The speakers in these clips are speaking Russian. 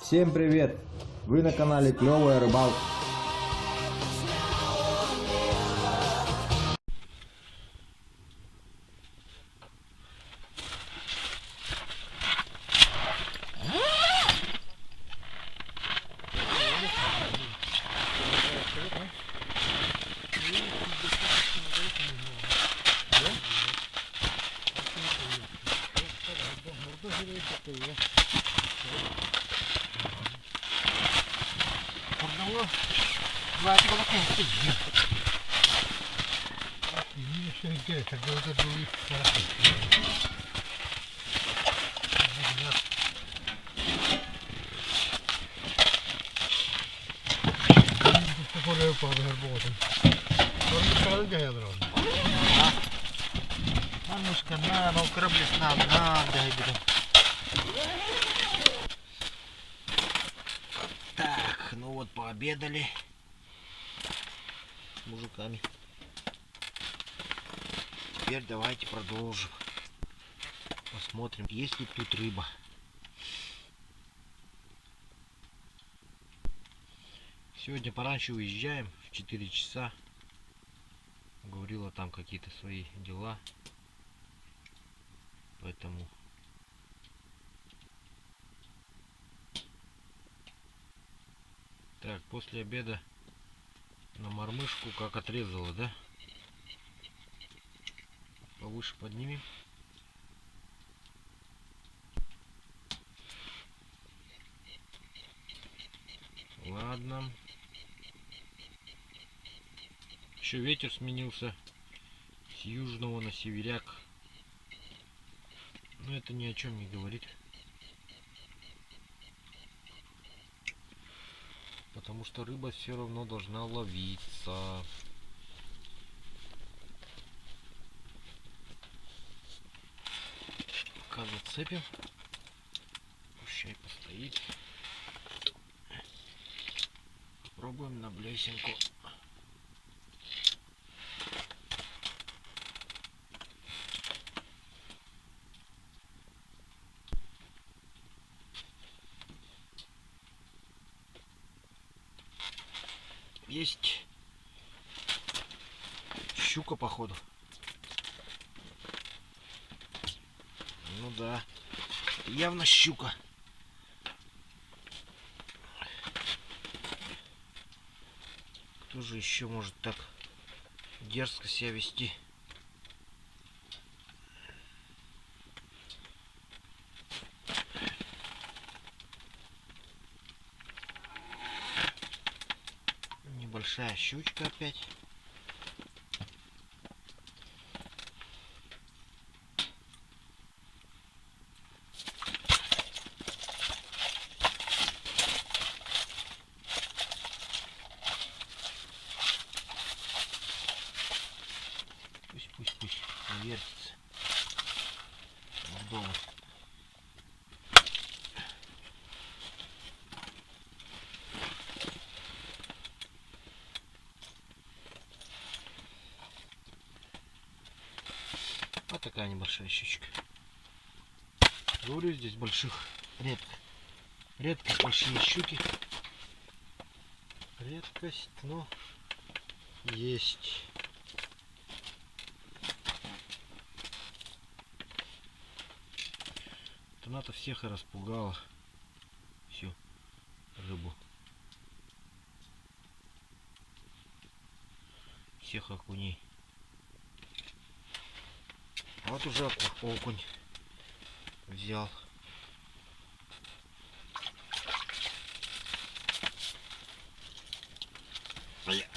Всем привет! Вы на канале Клевая Рыбалка. Мамушка, на корабле с нами, на, дай берем. Так, ну вот пообедали с мужиками. Теперь давайте продолжим. Посмотрим, есть ли тут рыба. Сегодня пораньше уезжаем, в 4 часа. Говорила там какие-то свои дела. Поэтому так, после обеда на мормышку как отрезала, да? Повыше поднимем. Ладно. Еще ветер сменился с южного на северяк. Но это ни о чем не говорит. Потому что рыба все равно должна ловиться. Пока зацепим. Пущай постоит. Попробуем на блесенку. Есть щука, походу. Ну да, явно щука. Кто же еще может так дерзко себя вести? Небольшая щучка опять. Пусть вертится. Дома. Вот такая небольшая щучка. Говорю, здесь больших редко большие щуки. Редкость, но есть. Она-то всех и распугала. Всю рыбу. Всех окуней. А вот уже окунь взял.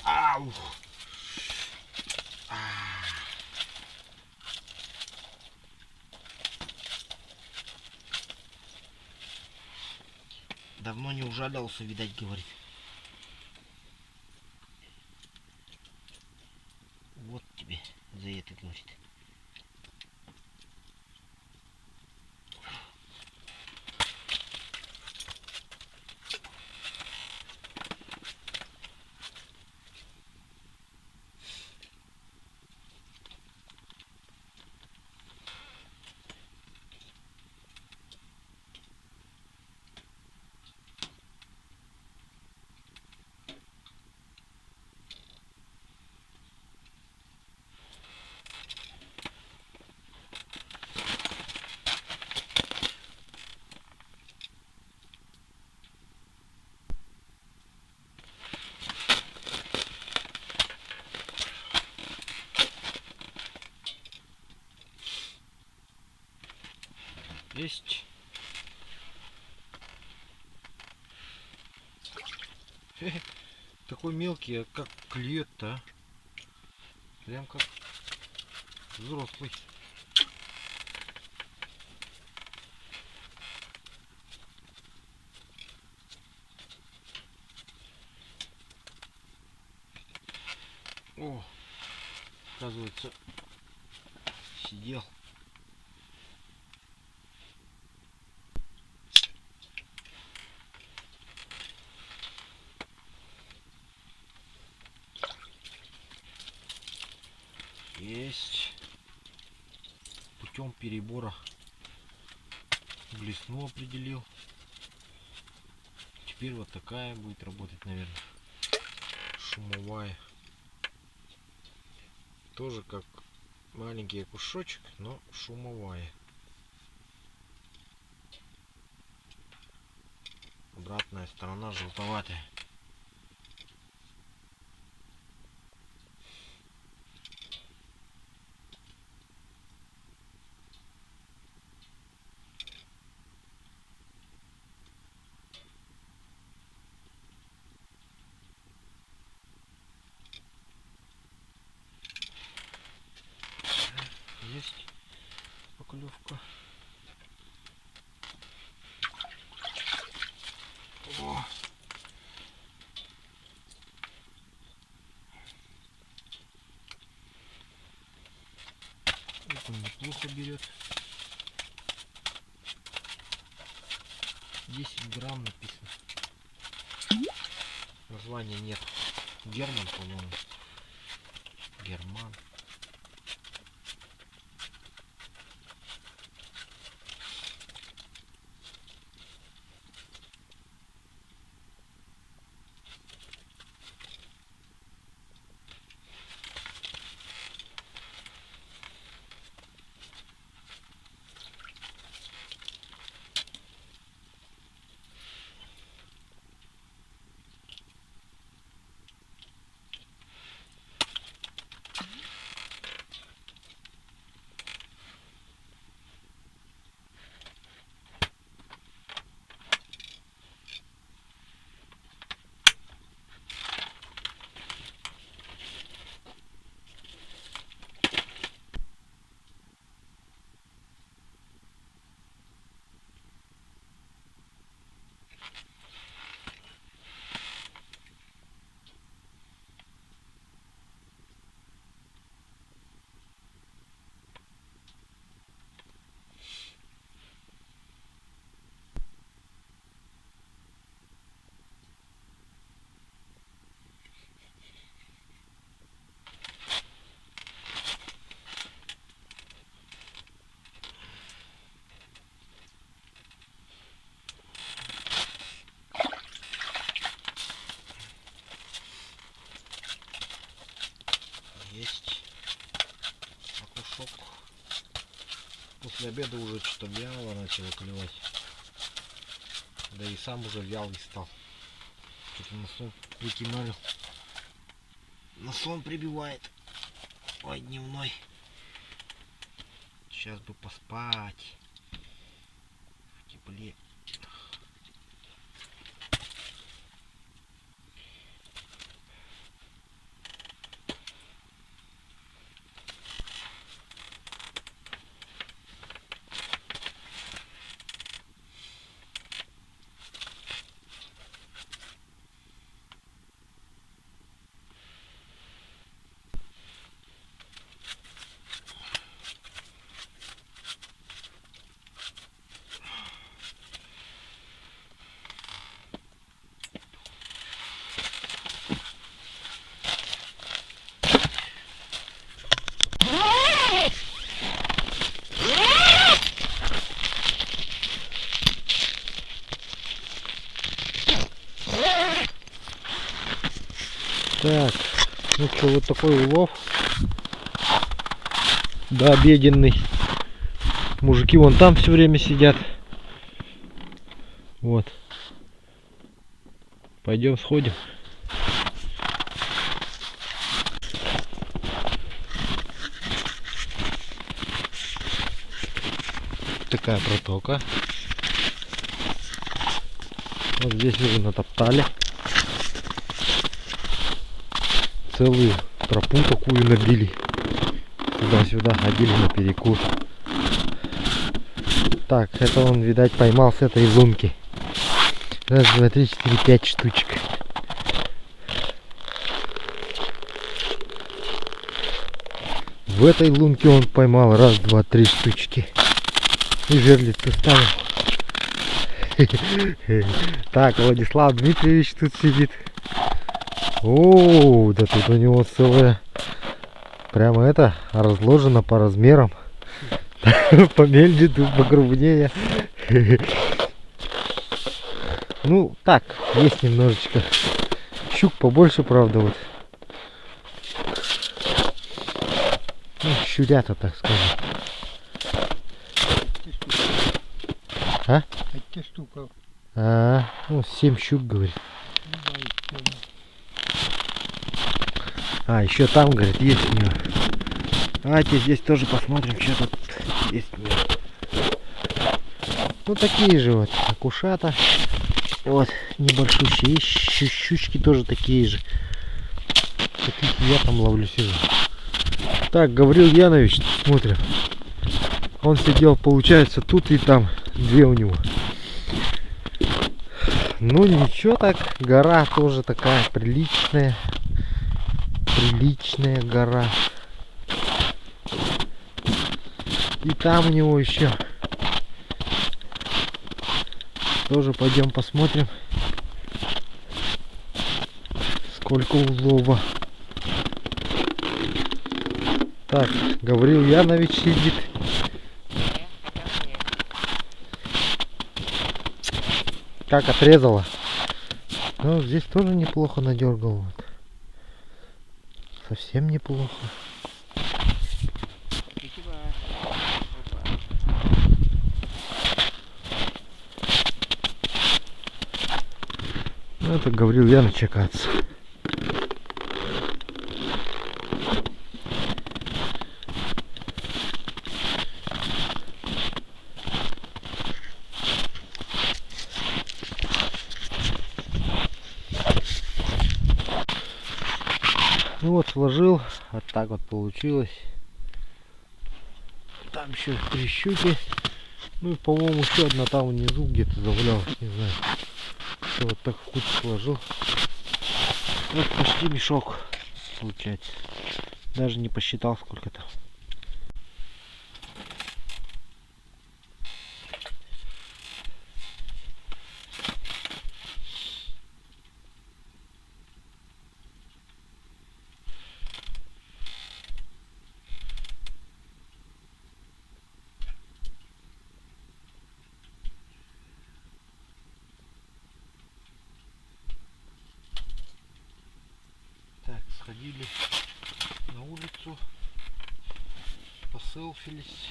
Ау! Давно не ужалился, видать, говорит. Вот тебе за это, говорит. Есть. Такой мелкий, а как клюет-то, а? Прям как взрослый. О, оказывается, сидел. Есть. Путем перебора блесну определил. Теперь вот такая будет работать, наверное. Шумовая. Тоже как маленький окушочек, но шумовая. Обратная сторона желтоватая. Есть поклевка. О! Это неплохо берет. 10 грамм написано. Названия нет. Герман, по-моему. Герман. Есть окушок. После обеда уже что-то вяло начало клевать. Да и сам уже вялый стал. Что-то на сон прикинули. На сон прибивает. Ой, дневной. Сейчас бы поспать. В тепле. Так, ну что, вот такой улов. Да, обеденный. Мужики вон там все время сидят. Вот. Пойдем сходим. Так такая протока. Вот здесь уже натоптали. Целую тропу такую набили. Туда-сюда ходили на перекур. Так, это он, видать, поймал с этой лунки. Раз, два, три, четыре, 5 штучек. В этой лунке он поймал раз, два, 3 штучки. И жерлицу ставил. Так, Владислав Дмитриевич тут сидит. О, да тут у него целая, прямо это, разложено по размерам. Помельче, тут покрупнее. Ну, так, есть немножечко. Щук побольше, правда, вот. Ну, щурята, так скажем. А? Ну, 7 щук, говорит. А, еще там, говорит, есть у него. Давайте здесь тоже посмотрим, что тут есть у него. Ну, такие же вот, окушата. Вот, небольшущие. И щучки тоже такие же. Таких я там ловлю, сижу. Так, Гаврил Янович, смотрим. Он сидел, получается, тут и там. 2 у него. Ну, ничего так. Гора тоже такая приличная. Приличная гора. И там у него еще. Тоже пойдем посмотрим, сколько улова. Так, Гаврил Янович сидит. Как отрезала. Ну, здесь тоже неплохо надергал. Вот. Совсем неплохо. Ну, это Гаврил Янович, оказывается. Ну вот, сложил, вот так вот получилось. Там еще 3 щуки. Ну и, по-моему, еще одна там внизу где-то завалялась, не знаю. Все, вот так в кучу сложил. Вот почти мешок получается. Даже не посчитал, сколько там. Так, сходили на улицу, поселфились,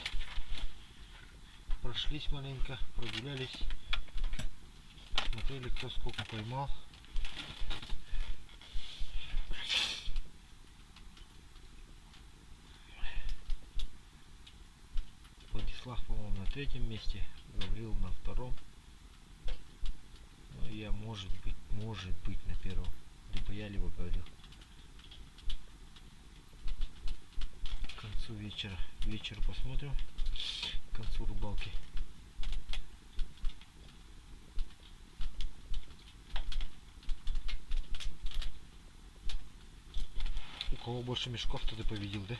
прошлись маленько, прогулялись, смотрели, кто сколько поймал. Владислав, по-моему, на 3-м месте, Гаврил на 2-м. Ну, я, может быть, на 1-м. Либо я, либо Гаврил. К концу вечера посмотрим, к концу рыбалки. У кого больше мешков, тот и победил, да?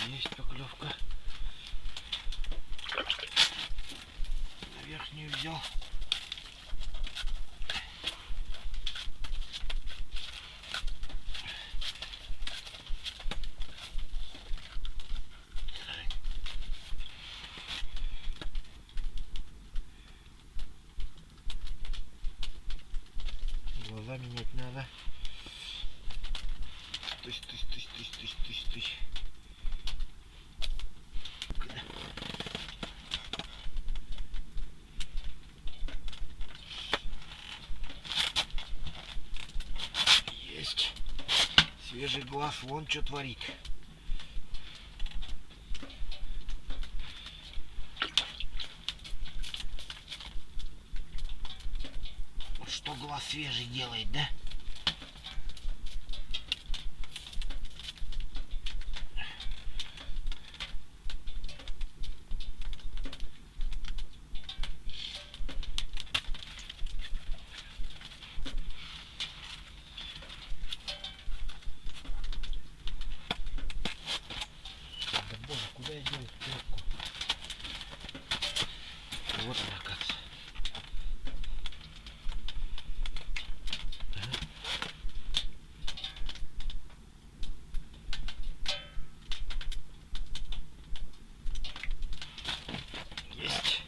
Есть поклевка. Верхнюю взял. Глаза менять надо. Тысь. Свежий глаз, вон что творит. Что глаз свежий делает, да? Да боже, куда я делаю клетку? Вот она, оказывается. Есть.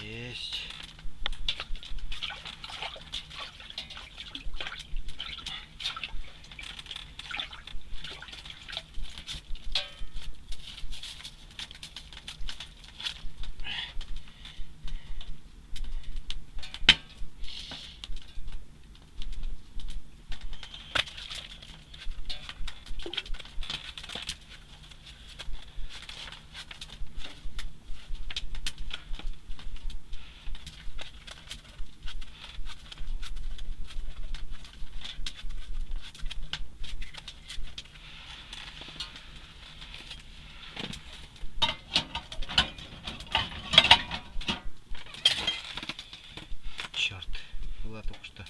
Есть. Черт, была только что.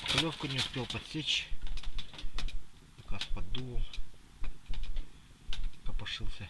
Поклевку не успел подсечь. Как раз поддул. Копошился.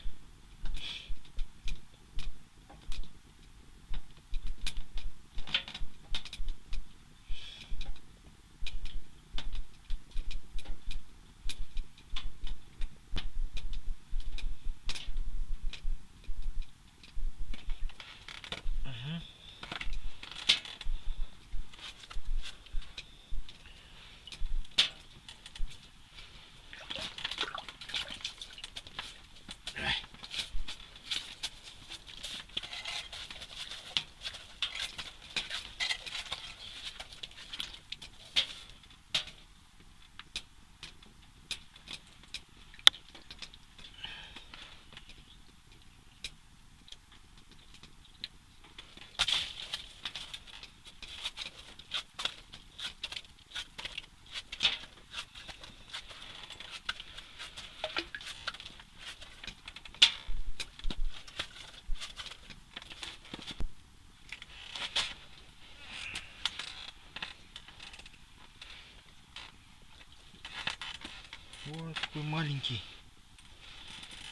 Вот такой маленький.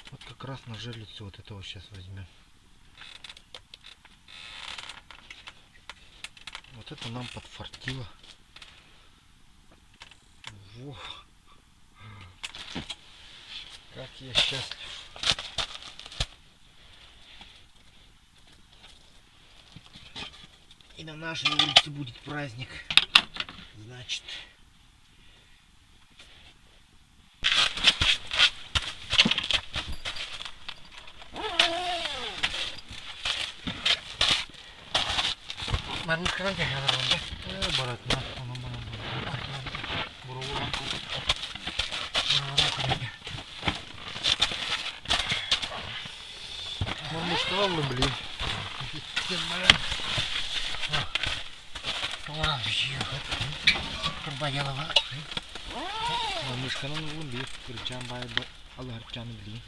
Вот как раз на жерлицу вот этого сейчас возьмем. Вот это нам подфартило. Во. Как я счастлив. И на нашей улице будет праздник. Значит... Мармишка nanti ada ronda. Baratnya, mana-mana barat. Buru-buru. Buru-buru. Мармишка вам бли. Orang sih. Kerja lama. Мармишка нам бли. Kerja baik. Allah kerjaan bli.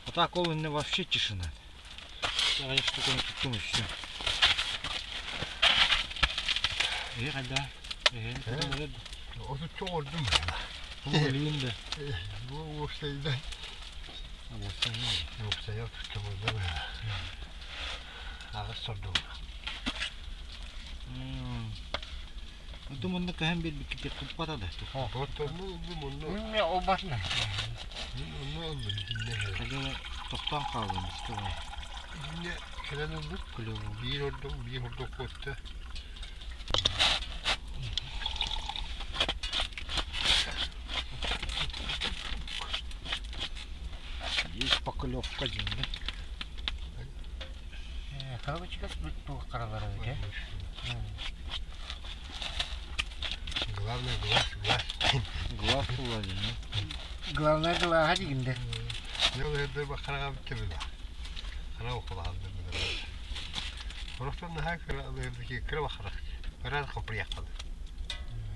А так он не вообще тишина. Я что-то не думаю все. ايه قدها ايه انت ده ولد وقت تقعد هو اللي ده هو سيدنا ابو سيد هو سيارة كمان على الصندوق itu mana kehambil bikin tempat ada tuh بطلنا Ini obatnya. ada tokang kawin sekarang ini kalian nunggu biar hodok kota есть поклевка деньги. Kalau kita tuh karang-karang ya. Главное глаз. Глаз уладил, Главное глаз один. Я уже это храм тебе. Храм хулан. Просто на хак такие крылья храм. Раз приехал.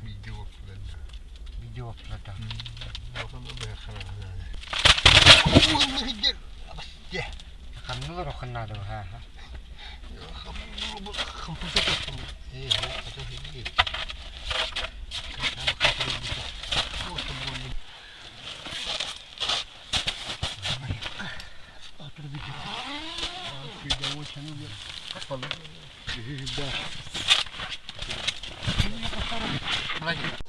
Видео. видео это. Kamu lo kena tu ha. Lagi.